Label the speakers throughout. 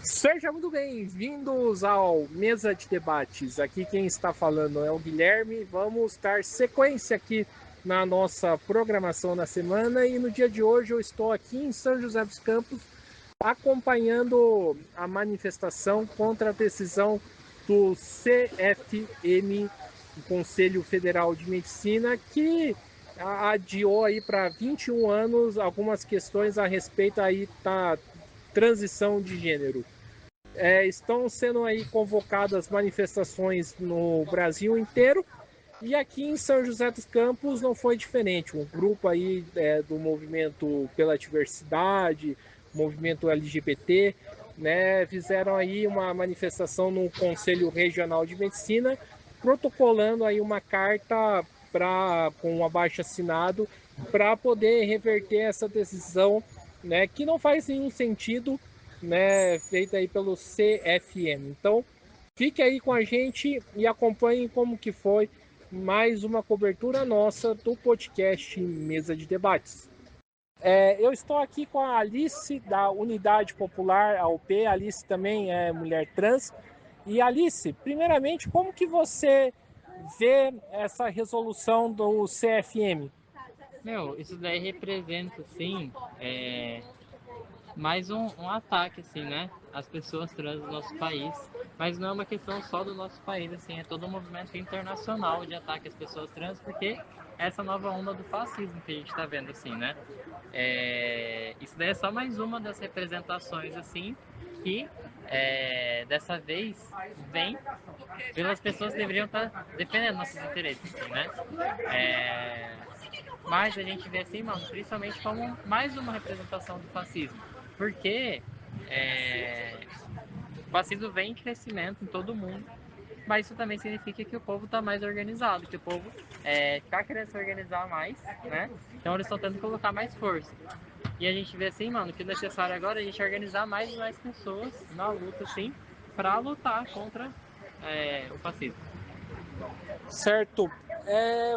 Speaker 1: Sejam muito bem-vindos ao Mesa de Debates. Aqui quem está falando é o Guilherme. Vamos dar sequência aqui na nossa programação da semana e no dia de hoje eu estou aqui em São José dos Campos acompanhando a manifestação contra a decisão do CFM, o Conselho Federal de Medicina, que adiou aí para 21 anos algumas questões a respeito aí da transição de gênero. Estão sendo aí convocadas manifestações no Brasil inteiro e aqui em São José dos Campos não foi diferente. Um grupo aí do movimento pela diversidade, movimento LGBT, né, fizeram aí uma manifestação no Conselho Regional de Medicina, protocolando aí uma carta com um abaixo-assinado para poder reverter essa decisão, né, que não faz nenhum sentido, né, feita aí pelo CFM. Então, fique aí com a gente e acompanhe como que foi mais uma cobertura nossa do podcast Mesa de Debates. Eu estou aqui com a Alice da Unidade Popular AUP. A Alice também é mulher trans. E Alice, primeiramente, como que você vê essa resolução do CFM?
Speaker 2: Isso daí representa, sim, mais um ataque, assim, né, às pessoas trans do nosso país. Mas não é uma questão só do nosso país, assim, é todo um movimento internacional de ataque às pessoas trans, porque essa nova onda do fascismo que a gente está vendo, assim, né. Isso daí é só mais uma das representações, assim, que dessa vez vem pelas pessoas que deveriam estar defendendo nossos interesses, assim, né. Mas a gente vê assim, mano, principalmente como mais uma representação do fascismo. Porque o fascismo vem em crescimento em todo mundo, mas isso também significa que o povo está mais organizado, que o povo está querendo se organizar mais, né? Então eles estão tentando colocar mais força. E a gente vê assim, mano, que o necessário agora é a gente organizar mais e mais pessoas na luta, assim, para lutar contra o fascismo.
Speaker 1: Certo.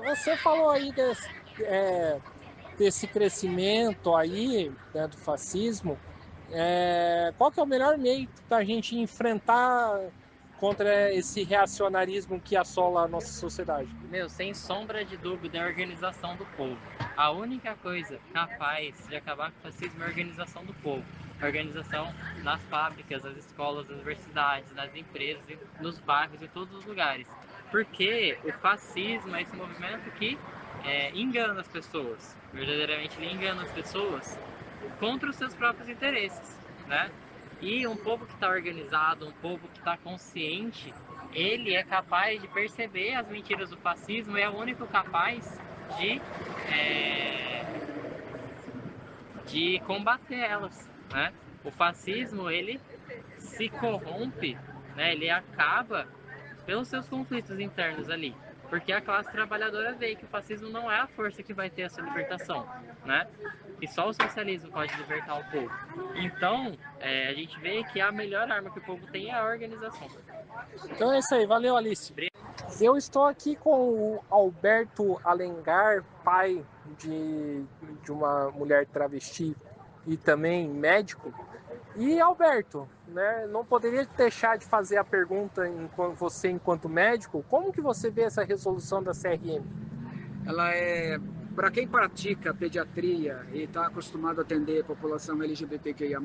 Speaker 1: Você falou aí desse crescimento aí, né, do fascismo. Qual que é o melhor meio da gente enfrentar contra esse reacionarismo que assola a nossa sociedade?
Speaker 2: Sem sombra de dúvida, é a organização do povo. A única coisa capaz de acabar com o fascismo é a organização do povo. A organização nas fábricas, nas escolas, nas universidades, nas empresas, nos bairros, em todos os lugares. Porque o fascismo é esse movimento que engana as pessoas. Verdadeiramente ele engana as pessoas contra os seus próprios interesses, né? E um povo que está organizado, um povo que está consciente, ele é capaz de perceber as mentiras do fascismo e é o único capaz de combater elas, né? O fascismo, ele se corrompe, né? Ele acaba pelos seus conflitos internos ali, porque a classe trabalhadora vê que o fascismo não é a força que vai ter essa libertação, né? E só o socialismo pode libertar o povo. Então, a gente vê que a melhor arma que o povo tem é a organização.
Speaker 1: Então é isso aí, valeu, Alice. Eu estou aqui com o Alberto Alengar, pai de uma mulher travesti e também médico. E Alberto, né, não poderia deixar de fazer a pergunta, enquanto médico, como que você vê essa resolução da CRM?
Speaker 3: Ela é, para quem pratica pediatria e está acostumado a atender a população LGBTQIA+,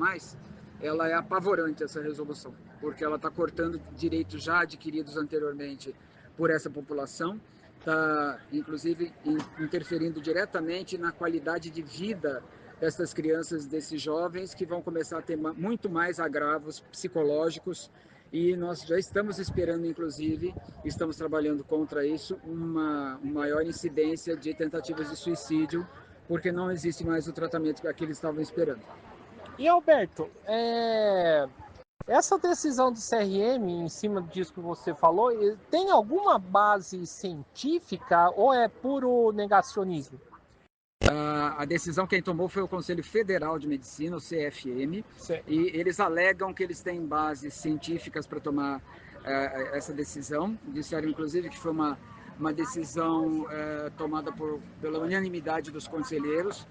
Speaker 3: ela é apavorante essa resolução, porque ela está cortando direitos já adquiridos anteriormente por essa população, está inclusive interferindo diretamente na qualidade de vida dessas crianças, desses jovens que vão começar a ter muito mais agravos psicológicos, e nós já estamos esperando, inclusive, estamos trabalhando contra isso, uma maior incidência de tentativas de suicídio, porque não existe mais o tratamento que eles estavam esperando.
Speaker 1: E Alberto, essa decisão do CRM, em cima disso que você falou, tem alguma base científica ou é puro negacionismo?
Speaker 3: A decisão quem tomou foi o Conselho Federal de Medicina, o CFM, e eles alegam que eles têm bases científicas para tomar essa decisão. Disseram, inclusive, que foi uma decisão tomada pela unanimidade dos conselheiros,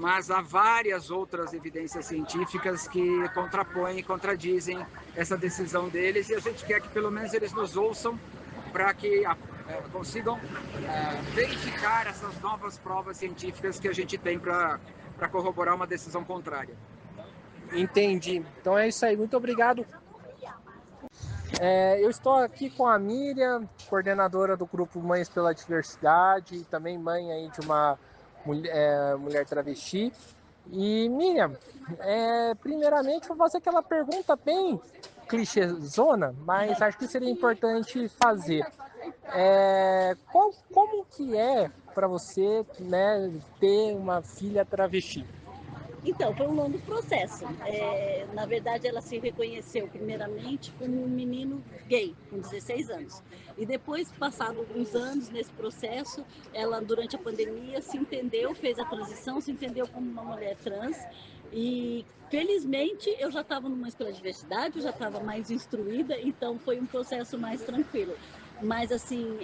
Speaker 3: mas há várias outras evidências científicas que contrapõem e contradizem essa decisão deles, e a gente quer que pelo menos eles nos ouçam para que consigam verificar essas novas provas científicas que a gente tem para corroborar uma decisão contrária.
Speaker 1: Entendi. Então é isso aí. Muito obrigado. Eu estou aqui com a Miriam, coordenadora do grupo Mães pela Diversidade, e também mãe aí de uma mulher travesti. E Miriam, primeiramente vou fazer aquela pergunta bem clichêzona, mas acho que seria importante fazer. Como que é para você, né, ter uma filha travesti?
Speaker 4: Então, foi um longo processo. Na verdade, ela se reconheceu primeiramente como um menino gay, com 16 anos. E depois, passado alguns anos nesse processo, ela, durante a pandemia, se entendeu, fez a transição, se entendeu como uma mulher trans. E, felizmente, eu já estava numa escola de diversidade, eu já estava mais instruída, então foi um processo mais tranquilo. Mas, assim,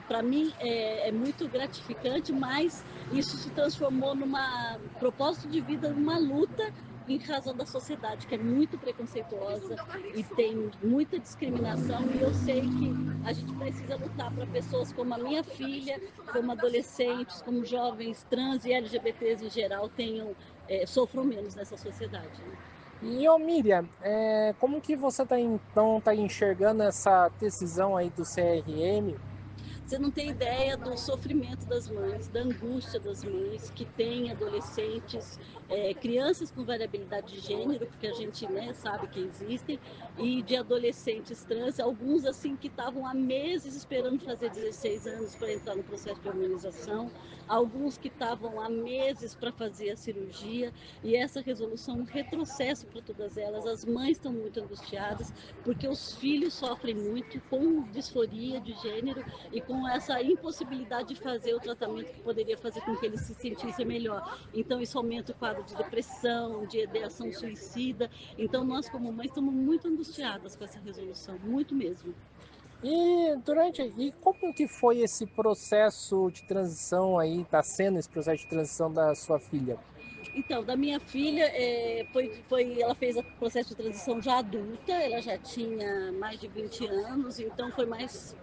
Speaker 4: para mim é muito gratificante, mas isso se transformou numa propósito de vida, numa luta em razão da sociedade, que é muito preconceituosa e tem muita discriminação, e eu sei que a gente precisa lutar para pessoas como a minha filha, como adolescentes, como jovens trans e LGBTs em geral sofram menos nessa sociedade. Né?
Speaker 1: E Miriam, como que você tá enxergando essa decisão aí do CRM?
Speaker 4: Você não tem ideia do sofrimento das mães, da angústia das mães que têm adolescentes, crianças com variabilidade de gênero, porque a gente, né, sabe que existem, e de adolescentes trans, alguns assim que estavam há meses esperando fazer 16 anos para entrar no processo de hormonização, alguns que estavam há meses para fazer a cirurgia, e essa resolução é um retrocesso para todas elas. As mães estão muito angustiadas porque os filhos sofrem muito com disforia de gênero e com essa impossibilidade de fazer o tratamento que poderia fazer com que eles se sentissem melhor. Então isso aumenta o quadro de depressão, de ideação suicida. Então nós como mães estamos muito angustiadas com essa resolução, muito mesmo.
Speaker 1: E como que foi esse processo de transição aí, tá sendo esse processo de transição da sua filha?
Speaker 4: Então, da minha filha, ela fez o processo de transição já adulta, ela já tinha mais de 20 anos, então foi mais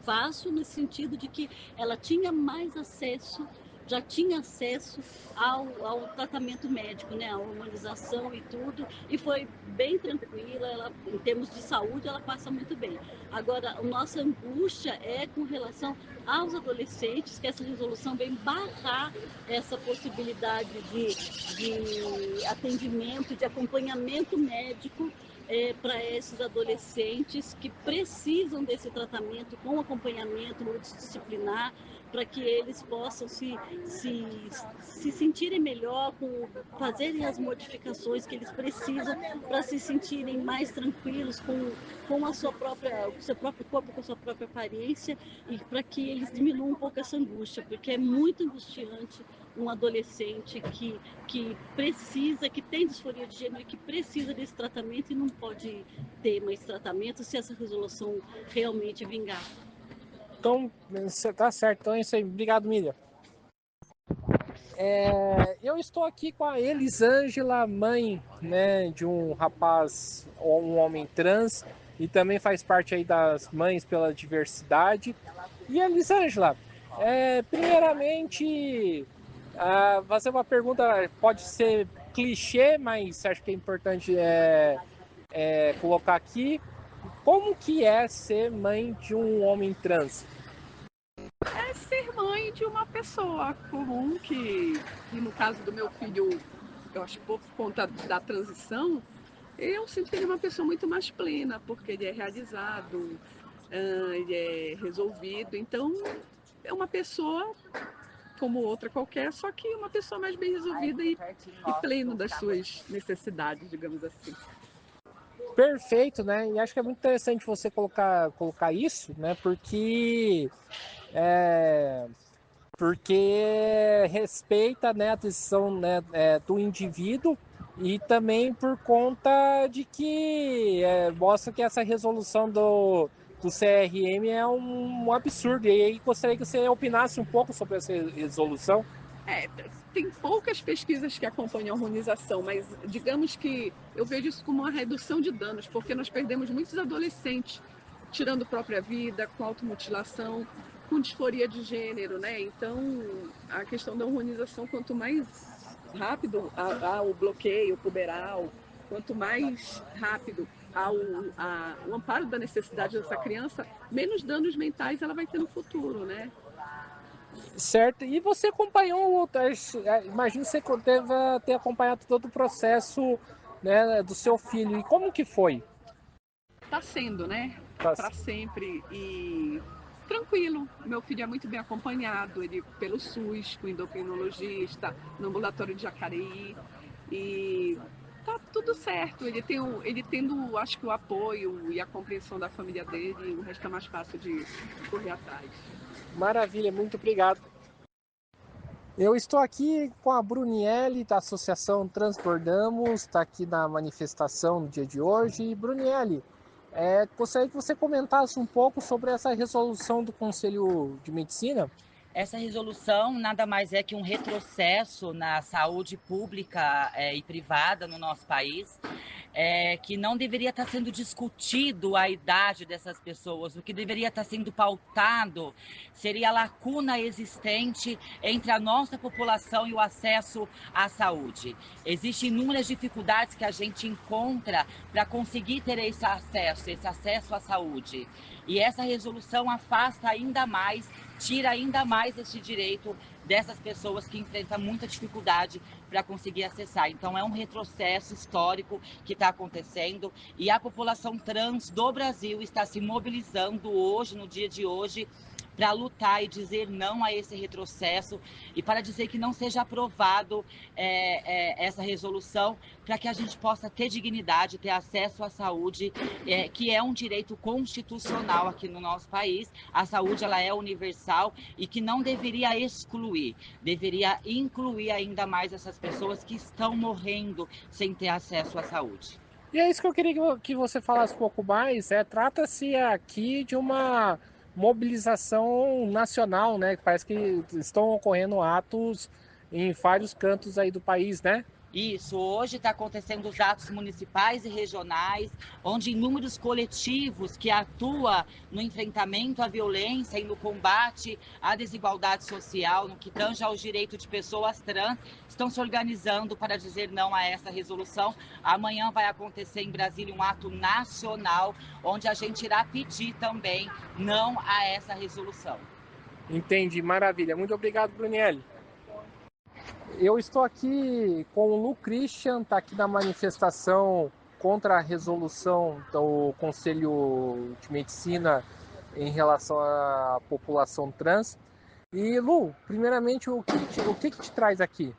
Speaker 4: fácil nesse sentido de que ela tinha mais acesso, já tinha acesso ao tratamento médico, né, à hormonização e tudo, e foi bem tranquila, ela, em termos de saúde, ela passa muito bem. Agora, a nossa angústia é com relação aos adolescentes, que essa resolução vem barrar essa possibilidade de atendimento, de acompanhamento médico para esses adolescentes que precisam desse tratamento com acompanhamento multidisciplinar, para que eles possam se sentirem melhor, fazerem as modificações que eles precisam para se sentirem mais tranquilos com o seu próprio corpo, com a sua própria aparência, e para que eles diminuam um pouco essa angústia, porque é muito angustiante um adolescente que precisa, que tem disforia de gênero e que precisa desse tratamento e não pode ter mais tratamento se essa resolução realmente vingar.
Speaker 1: Então, você tá certo. Então é isso aí. Obrigado, Miriam. Eu estou aqui com a Elisângela, mãe, né, de um rapaz ou um homem trans, e também faz parte aí das Mães pela Diversidade. E Elisângela, primeiramente, fazer uma pergunta, pode ser clichê, mas acho que é importante colocar aqui. Como que é ser mãe de um homem trans?
Speaker 5: É ser mãe de uma pessoa comum que no caso do meu filho, eu acho que por conta da transição, eu sinto que ele é uma pessoa muito mais plena, porque ele é realizado, ele é resolvido, então é uma pessoa como outra qualquer, só que uma pessoa mais bem resolvida e pleno das suas necessidades, digamos assim.
Speaker 1: Perfeito, né? E acho que é muito interessante você colocar isso, né? Porque respeita, né, a decisão, né, do indivíduo, e também por conta de que mostra que essa resolução do CRM é um absurdo. E aí gostaria que você opinasse um pouco sobre essa resolução.
Speaker 5: É, tem poucas pesquisas que acompanham a hormonização, mas digamos que eu vejo isso como uma redução de danos, porque nós perdemos muitos adolescentes tirando própria vida, com automutilação, com disforia de gênero, né? Então, a questão da hormonização, quanto mais rápido o bloqueio puberal, quanto mais rápido o amparo da necessidade dessa criança, menos danos mentais ela vai ter no futuro, né?
Speaker 1: Certo. E você acompanhou, imagino que você deve ter acompanhado todo o processo, né, do seu filho. E como que foi?
Speaker 5: Tá sendo, né?
Speaker 1: Tá-
Speaker 5: Para sempre e tranquilo. Meu filho é muito bem acompanhado, ele pelo SUS, com endocrinologista, no ambulatório de Jacareí e tá tudo certo. Ele tendo, acho que o apoio e a compreensão da família dele, o resto é mais fácil de correr atrás.
Speaker 1: Maravilha, muito obrigado. Eu estou aqui com a Bruniele, da Associação Transbordamos, está aqui na manifestação no dia de hoje. E, Bruniele, gostaria que você comentasse um pouco sobre essa resolução do Conselho de Medicina.
Speaker 6: Essa resolução nada mais é que um retrocesso na saúde pública e privada no nosso país, que não deveria estar sendo discutido a idade dessas pessoas. O que deveria estar sendo pautado seria a lacuna existente entre a nossa população e o acesso à saúde. Existem inúmeras dificuldades que a gente encontra para conseguir ter esse acesso à saúde. E essa resolução afasta ainda mais, tira ainda mais esse direito dessas pessoas que enfrentam muita dificuldade para conseguir acessar. Então é um retrocesso histórico que está acontecendo e a população trans do Brasil está se mobilizando hoje, no dia de hoje, para lutar e dizer não a esse retrocesso e para dizer que não seja aprovado essa resolução, para que a gente possa ter dignidade, ter acesso à saúde, que é um direito constitucional aqui no nosso país. A saúde ela é universal e que não deveria excluir, deveria incluir ainda mais essas pessoas que estão morrendo sem ter acesso à saúde.
Speaker 1: E é isso que eu queria que você falasse um pouco mais. Trata-se aqui de uma mobilização nacional, né? Parece que estão ocorrendo atos em vários cantos aí do país, né?
Speaker 6: Isso, hoje está acontecendo os atos municipais e regionais, onde inúmeros coletivos que atuam no enfrentamento à violência e no combate à desigualdade social, no que tange aos direitos de pessoas trans, estão se organizando para dizer não a essa resolução. Amanhã vai acontecer em Brasília um ato nacional, onde a gente irá pedir também não a essa resolução.
Speaker 1: Entendi, maravilha. Muito obrigado, Brunielli. Eu estou aqui com o Lu Christian, está aqui na manifestação contra a resolução do Conselho de Medicina em relação à população trans. E Lu, primeiramente, o que te traz aqui?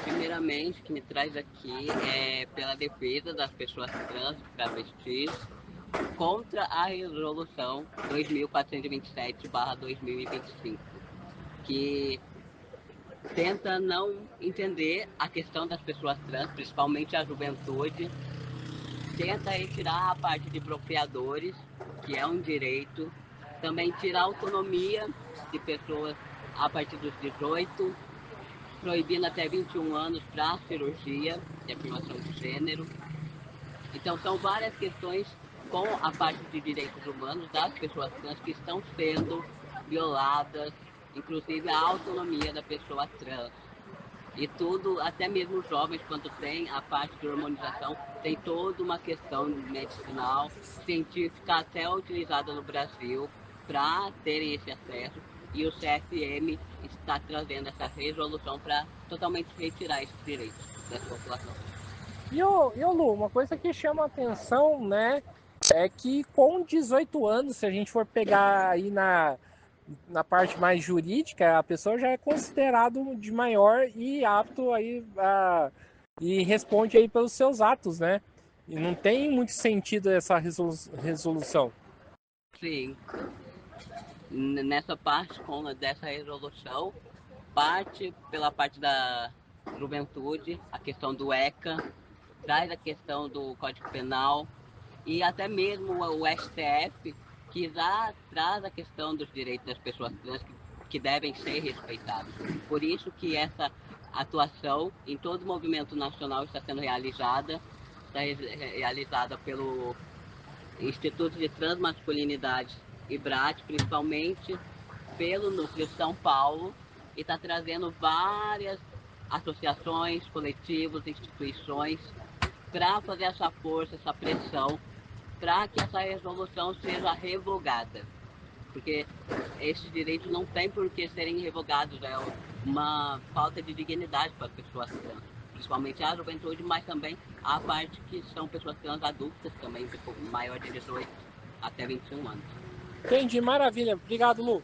Speaker 7: Primeiramente, o que me traz aqui é pela defesa das pessoas trans e travestis contra a resolução 2427/2025, que tenta não entender a questão das pessoas trans, principalmente a juventude, tenta retirar a parte de procriadores, que é um direito, também tirar a autonomia de pessoas a partir dos 18, proibindo até 21 anos para cirurgia de afirmação de gênero. Então são várias questões com a parte de direitos humanos das pessoas trans que estão sendo violadas, inclusive a autonomia da pessoa trans. E tudo, até mesmo os jovens, quando tem a parte de hormonização, tem toda uma questão medicinal, científica até utilizada no Brasil para terem esse acesso. E o CFM está trazendo essa resolução para totalmente retirar esses direitos dessa população.
Speaker 1: E ô Lu, uma coisa que chama a atenção, né, é que com 18 anos, se a gente for pegar aí na parte mais jurídica, a pessoa já é considerado de maior e apto aí e responde aí pelos seus atos, né? E não tem muito sentido essa resolução.
Speaker 7: Sim. Nessa parte dessa resolução, parte pela parte da juventude, a questão do ECA, traz a questão do Código Penal e até mesmo o STF, que já traz a questão dos direitos das pessoas trans, que que devem ser respeitados. Por isso que essa atuação em todo o movimento nacional está sendo realizada pelo Instituto de Transmasculinidade IBRAT, principalmente pelo Núcleo São Paulo, e está trazendo várias associações, coletivos, instituições para fazer essa força, essa pressão, para que essa resolução seja revogada. Porque esses direitos não têm por que serem revogados, é uma falta de dignidade para as pessoas trans, principalmente a juventude, mas também a parte que são pessoas trans adultas também, maior de 18 até 21 anos.
Speaker 1: Entendi, maravilha. Obrigado, Lu.